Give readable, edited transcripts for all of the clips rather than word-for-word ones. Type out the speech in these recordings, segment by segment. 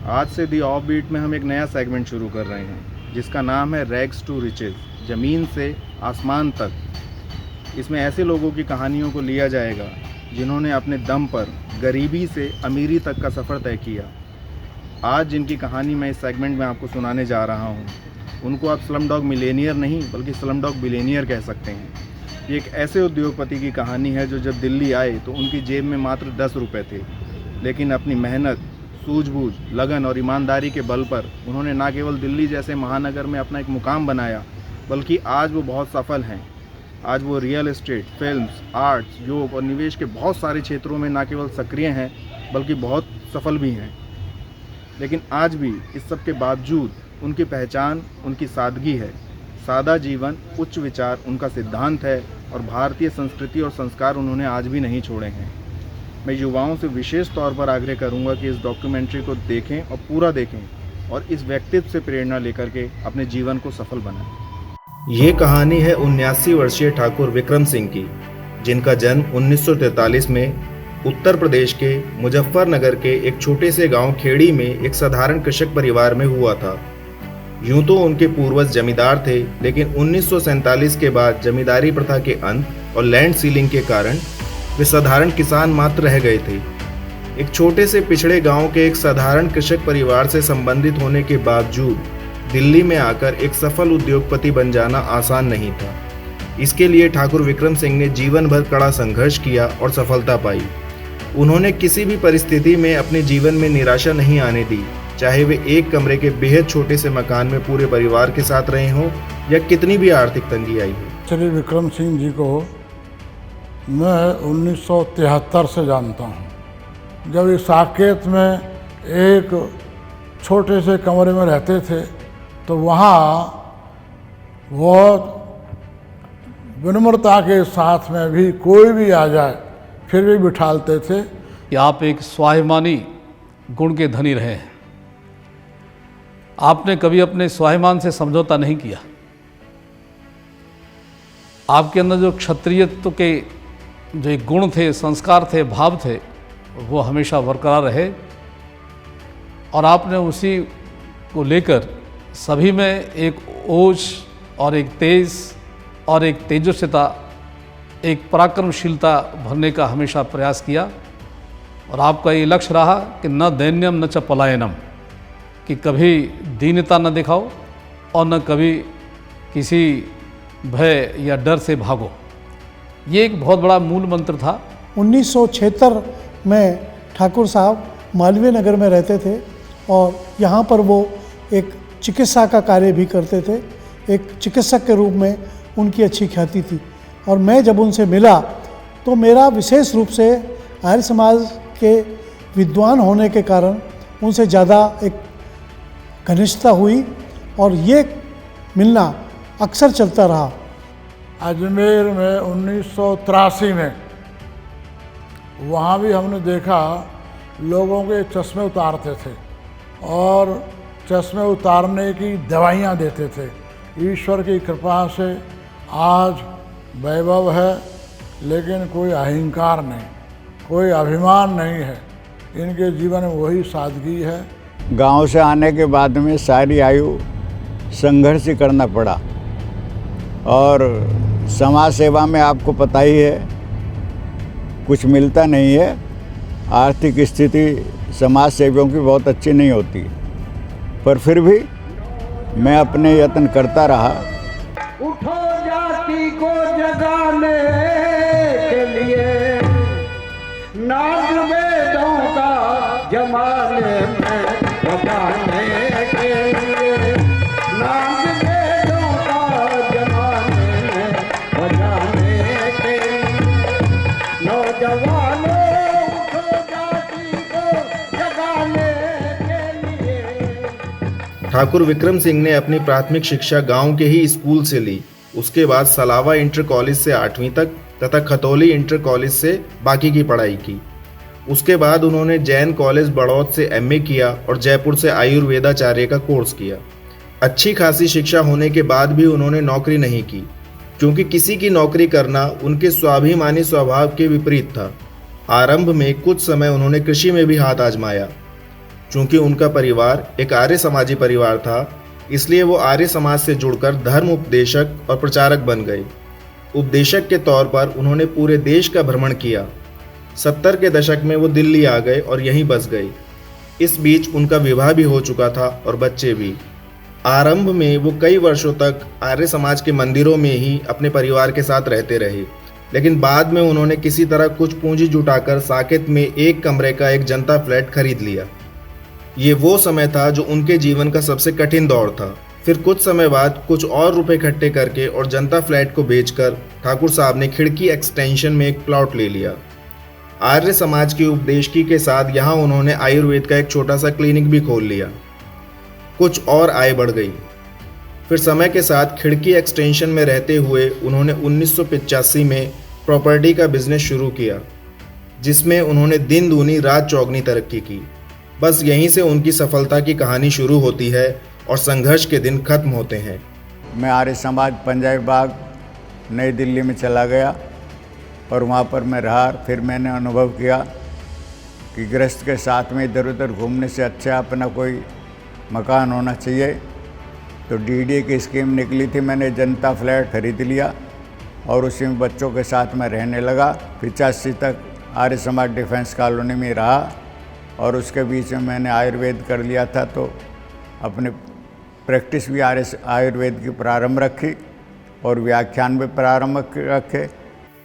आज से the off beat में हम एक नया सेगमेंट शुरू कर रहे हैं जिसका नाम है रैग्स टू रिचेस, ज़मीन से आसमान तक। इसमें ऐसे लोगों की कहानियों को लिया जाएगा जिन्होंने अपने दम पर गरीबी से अमीरी तक का सफ़र तय किया। आज जिनकी कहानी मैं इस सेगमेंट में आपको सुनाने जा रहा हूँ, उनको आप स्लम डॉग मिलेनियर नहीं बल्कि स्लम डॉग बिलेनियर कह सकते हैं। ये एक ऐसे उद्योगपति की कहानी है जो जब दिल्ली आए तो उनकी जेब में मात्र 10 रुपये थे, लेकिन अपनी मेहनत, सूझबूझ, लगन और ईमानदारी के बल पर उन्होंने न केवल दिल्ली जैसे महानगर में अपना एक मुकाम बनाया, बल्कि आज वो बहुत सफल हैं। आज वो रियल एस्टेट, फिल्म्स, आर्ट्स, योग और निवेश के बहुत सारे क्षेत्रों में न केवल सक्रिय हैं बल्कि बहुत सफल भी हैं। लेकिन आज भी इस सब के बावजूद उनकी पहचान उनकी सादगी है। सादा जीवन, उच्च विचार उनका सिद्धांत है और भारतीय संस्कृति और संस्कार उन्होंने आज भी नहीं छोड़े हैं। मैं युवाओं से विशेष तौर पर आग्रह करूंगा कि इस डॉक्यूमेंट्री को देखें और पूरा देखें और इस व्यक्तित्व से प्रेरणा लेकर के अपने जीवन को सफल बनाएं। ये कहानी है 79 वर्षीय ठाकुर विक्रम सिंह की, जिनका जन्म 1943 में उत्तर प्रदेश के मुजफ्फरनगर के एक छोटे से गांव खेड़ी में एक साधारण कृषक परिवार में हुआ था। यूं तो उनके पूर्वज जमींदार थे, लेकिन 1947 के बाद जमींदारी प्रथा के अंत और लैंड सीलिंग के कारण वे साधारण किसान मात्र रह गए थे। एक छोटे से पिछड़े गांव के एक साधारण कृषक परिवार से संबंधित होने के बावजूद दिल्ली में आकर एक सफल उद्योगपति बन जाना आसान नहीं था। इसके लिए ठाकुर विक्रम सिंह ने जीवन भर कड़ा संघर्ष किया और सफलता पाई। उन्होंने किसी भी परिस्थिति में अपने जीवन में निराशा नहीं आने दी, चाहे वे एक कमरे के बेहद छोटे से मकान में पूरे परिवार के साथ रहे हों या कितनी भी आर्थिक तंगी आई हो। श्री विक्रम सिंह जी को मैं 1973 से जानता हूँ। जब इस साकेत में एक छोटे से कमरे में रहते थे तो वहाँ बहुत विनम्रता के साथ में भी कोई भी आ जाए फिर भी बिठालते थे कि आप एक स्वाभिमानी गुण के धनी रहे हैं। आपने कभी अपने स्वाभिमान से समझौता नहीं किया। आपके अंदर जो क्षत्रियत्व के जो एक गुण थे, संस्कार थे, भाव थे, वो हमेशा बरकरार रहे और आपने उसी को लेकर सभी में एक ओज और एक तेज और एक तेजस्विता, एक पराक्रमशीलता भरने का हमेशा प्रयास किया। और आपका ये लक्ष्य रहा कि न दैन्यम न च पलायनम, कि कभी दीनता न दिखाओ और न कभी किसी भय या डर से भागो। ये एक बहुत बड़ा मूल मंत्र था। 1976 में ठाकुर साहब मालवीय नगर में रहते थे और यहाँ पर वो एक चिकित्सा का कार्य भी करते थे। एक चिकित्सक के रूप में उनकी अच्छी ख्याति थी और मैं जब उनसे मिला तो मेरा विशेष रूप से आर्य समाज के विद्वान होने के कारण उनसे ज़्यादा एक घनिष्ठता हुई और ये मिलना अक्सर चलता रहा। अजमेर में 1983 में वहाँ भी हमने देखा लोगों के चश्मे उतारते थे और चश्मे उतारने की दवाइयाँ देते थे। ईश्वर की कृपा से आज वैभव है, लेकिन कोई अहंकार नहीं, कोई अभिमान नहीं है। इनके जीवन में वही सादगी है। गांव से आने के बाद में सारी आयु संघर्ष ही करना पड़ा और समाज सेवा में आपको पता ही है कुछ मिलता नहीं है। आर्थिक स्थिति समाज सेवियों की बहुत अच्छी नहीं होती, पर फिर भी मैं अपने यत्न करता रहा। उठो जाति को जगाने के लिए, नाद वेदों का जमाने में बजाने के लिए, नाद वेदों का जमाने में बजाने के लिए, नौजवानों उठो जाति को जगाने के लिए। ठाकुर विक्रम सिंह ने अपनी प्राथमिक शिक्षा गांव के ही स्कूल से ली। उसके बाद सलावा इंटर कॉलेज से 8वीं तक तथा खतौली इंटर कॉलेज से बाकी की पढ़ाई की। उसके बाद उन्होंने जैन कॉलेज बड़ौद से एमए किया और जयपुर से आयुर्वेदाचार्य का कोर्स किया। अच्छी खासी शिक्षा होने के बाद भी उन्होंने नौकरी नहीं की, क्योंकि किसी की नौकरी करना उनके स्वाभिमानी स्वभाव के विपरीत था। आरंभ में कुछ समय उन्होंने कृषि में भी हाथ आजमाया। चूंकि उनका परिवार एक आर्य समाजी परिवार था, इसलिए वो आर्य समाज से जुड़कर धर्म उपदेशक और प्रचारक बन गए। उपदेशक के तौर पर उन्होंने पूरे देश का भ्रमण किया। 70 के दशक में वो दिल्ली आ गए और यहीं बस गए। इस बीच उनका विवाह भी हो चुका था और बच्चे भी। आरंभ में वो कई वर्षों तक आर्य समाज के मंदिरों में ही अपने परिवार के साथ रहते रहे, लेकिन बाद में उन्होंने किसी तरह कुछ पूंजी जुटाकर साकेत में एक कमरे का एक जनता फ्लैट खरीद लिया। ये वो समय था जो उनके जीवन का सबसे कठिन दौर था। फिर कुछ समय बाद कुछ और रुपए इकट्ठे करके और जनता फ्लैट को बेचकर ठाकुर साहब ने खिड़की एक्सटेंशन में एक प्लॉट ले लिया। आर्य समाज की उपदेशकी के साथ यहाँ उन्होंने आयुर्वेद का एक छोटा सा क्लिनिक भी खोल लिया। कुछ और आय बढ़ गई। फिर समय के साथ खिड़की एक्सटेंशन में रहते हुए उन्होंने 1985 में प्रॉपर्टी का बिजनेस शुरू किया, जिसमें उन्होंने दिन दूनी रात चौगनी तरक्की की। बस यहीं से उनकी सफलता की कहानी शुरू होती है और संघर्ष के दिन खत्म होते हैं। मैं आर्य समाज पंजाबी बाग नई दिल्ली में चला गया और वहाँ पर मैं रहा। फिर मैंने अनुभव किया कि गृहस्थ के साथ में इधर उधर घूमने से अच्छा अपना कोई मकान होना चाहिए। तो डीडीए की स्कीम निकली थी, मैंने जनता फ्लैट खरीद लिया और उसी में बच्चों के साथ में रहने लगा। 85 तक आर्य समाज डिफेंस कॉलोनी में रहा और उसके बीच में मैंने आयुर्वेद कर लिया था, तो अपनी प्रैक्टिस भी आयुर्वेद की प्रारंभ रखी और व्याख्यान भी प्रारंभ रखे।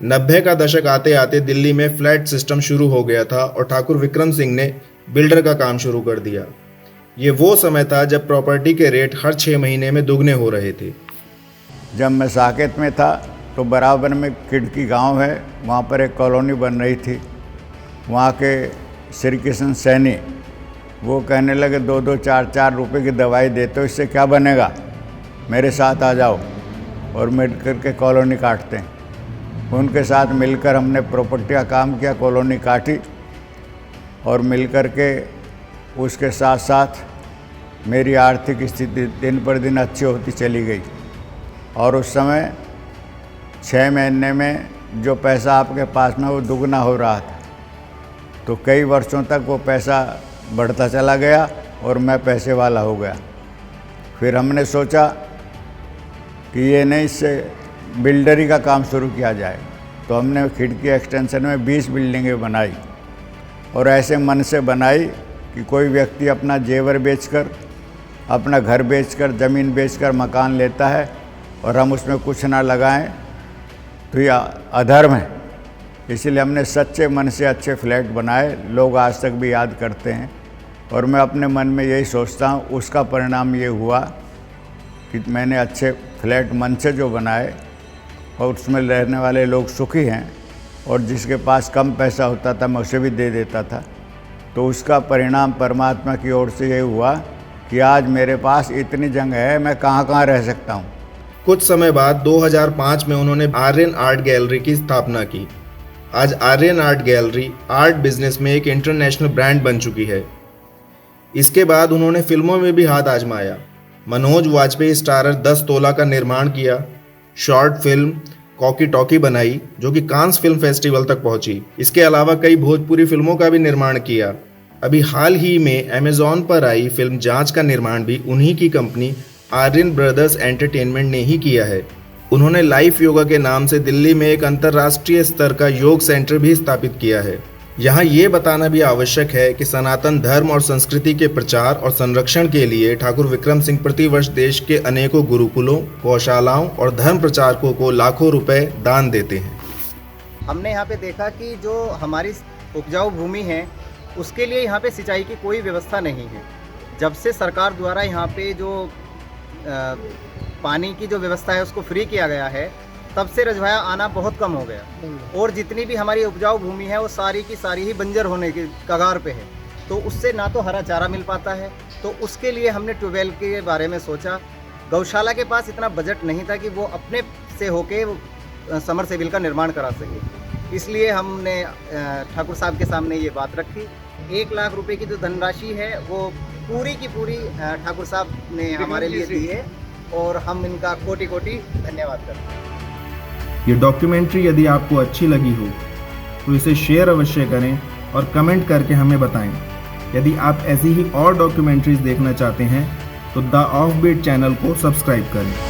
90 का दशक आते आते दिल्ली में फ्लैट सिस्टम शुरू हो गया था और ठाकुर विक्रम सिंह ने बिल्डर का काम शुरू कर दिया। ये वो समय था जब प्रॉपर्टी के रेट हर 6 महीने में दुगने हो रहे थे। जब मैं साकेत में था तो बराबर में खिड़की गांव है, वहाँ पर एक कॉलोनी बन रही थी। वहाँ के श्री कृष्ण सैनी वो कहने लगे 2-2, 4-4 रुपए की दवाई देते हो, इससे क्या बनेगा, मेरे साथ आ जाओ और मिल करके कॉलोनी काटते हैं। उनके साथ मिलकर हमने प्रॉपर्टी का काम किया, कॉलोनी काटी और मिल करके उसके साथ साथ मेरी आर्थिक स्थिति दिन पर दिन अच्छी होती चली गई और उस समय 6 महीने में जो पैसा आपके पास में वो दुगना हो रहा था। तो कई वर्षों तक वो पैसा बढ़ता चला गया और मैं पैसे वाला हो गया। फिर हमने सोचा कि ये नहीं, इससे बिल्डरी का काम शुरू किया जाए। तो हमने खिड़की एक्सटेंशन में 20 बिल्डिंगें बनाई और ऐसे मन से बनाई कि कोई व्यक्ति अपना जेवर बेचकर, अपना घर बेचकर, ज़मीन बेचकर मकान लेता है और हम उसमें कुछ ना लगाएं तो यह अधर्म है। इसलिए हमने सच्चे मन से अच्छे फ्लैट बनाए, लोग आज तक भी याद करते हैं। और मैं अपने मन में यही सोचता हूँ, उसका परिणाम ये हुआ कि मैंने अच्छे फ्लैट मन से जो बनाए और उसमें रहने वाले लोग सुखी हैं और जिसके पास कम पैसा होता था मैं उसे भी दे देता था। तो उसका परिणाम परमात्मा की ओर से ये हुआ कि आज मेरे पास इतनी जगह है, मैं कहाँ कहाँ रह सकता हूँ। कुछ समय बाद 2005 में उन्होंने आर्यन आर्ट गैलरी की स्थापना की। आज Aryan art gallery art business में एक इंटरनेशनल ब्रांड बन चुकी है। इसके बाद उन्होंने फिल्मों में भी हाथ आजमाया। मनोज वाजपेयी स्टारर 10 तोला का निर्माण किया, शॉर्ट फिल्म कॉकी टॉकी बनाई जो कि कांस फिल्म फेस्टिवल तक पहुंची। इसके अलावा कई भोजपुरी फिल्मों का भी निर्माण किया। अभी हाल ही में अमेज़ॉन पर आई फिल्म जांच का निर्माण भी उन्हीं की कंपनी आर्यन ब्रदर्स एंटरटेनमेंट ने ही किया है। उन्होंने लाइफ योगा के नाम से दिल्ली में एक अंतर्राष्ट्रीय स्तर का योग सेंटर भी स्थापित किया है। यहाँ ये बताना भी आवश्यक है कि सनातन धर्म और संस्कृति के प्रचार और संरक्षण के लिए ठाकुर विक्रम सिंह प्रतिवर्ष देश के अनेकों गुरुकुलों, गौशालाओं और धर्म प्रचारकों को लाखों रुपए दान देते हैं। हमने यहाँ पे देखा कि जो हमारी उपजाऊ भूमि है उसके लिए यहाँ पे सिंचाई की कोई व्यवस्था नहीं है। जब से सरकार द्वारा यहाँ पे जो पानी की जो व्यवस्था है उसको फ्री किया गया है, तब से रजवाया आना बहुत कम हो गया और जितनी भी हमारी उपजाऊ भूमि है वो सारी की सारी ही बंजर होने के कगार पे है। तो उससे ना तो हरा चारा मिल पाता है। तो उसके लिए हमने ट्यूबवेल के बारे में सोचा। गौशाला के पास इतना बजट नहीं था कि वो अपने से होके समरसेबिल का निर्माण करा सके। इसलिए हमने ठाकुर साहब के सामने ये बात रखी। 1 लाख रुपए की जो धनराशि है वो पूरी की पूरी ठाकुर साहब ने हमारे लिए दी है और हम इनका कोटि कोटि धन्यवाद करते हैं। ये डॉक्यूमेंट्री यदि आपको अच्छी लगी हो तो इसे शेयर अवश्य करें और कमेंट करके हमें बताएं। यदि आप ऐसी ही और डॉक्यूमेंट्रीज देखना चाहते हैं तो द ऑफ बीट चैनल को सब्सक्राइब करें।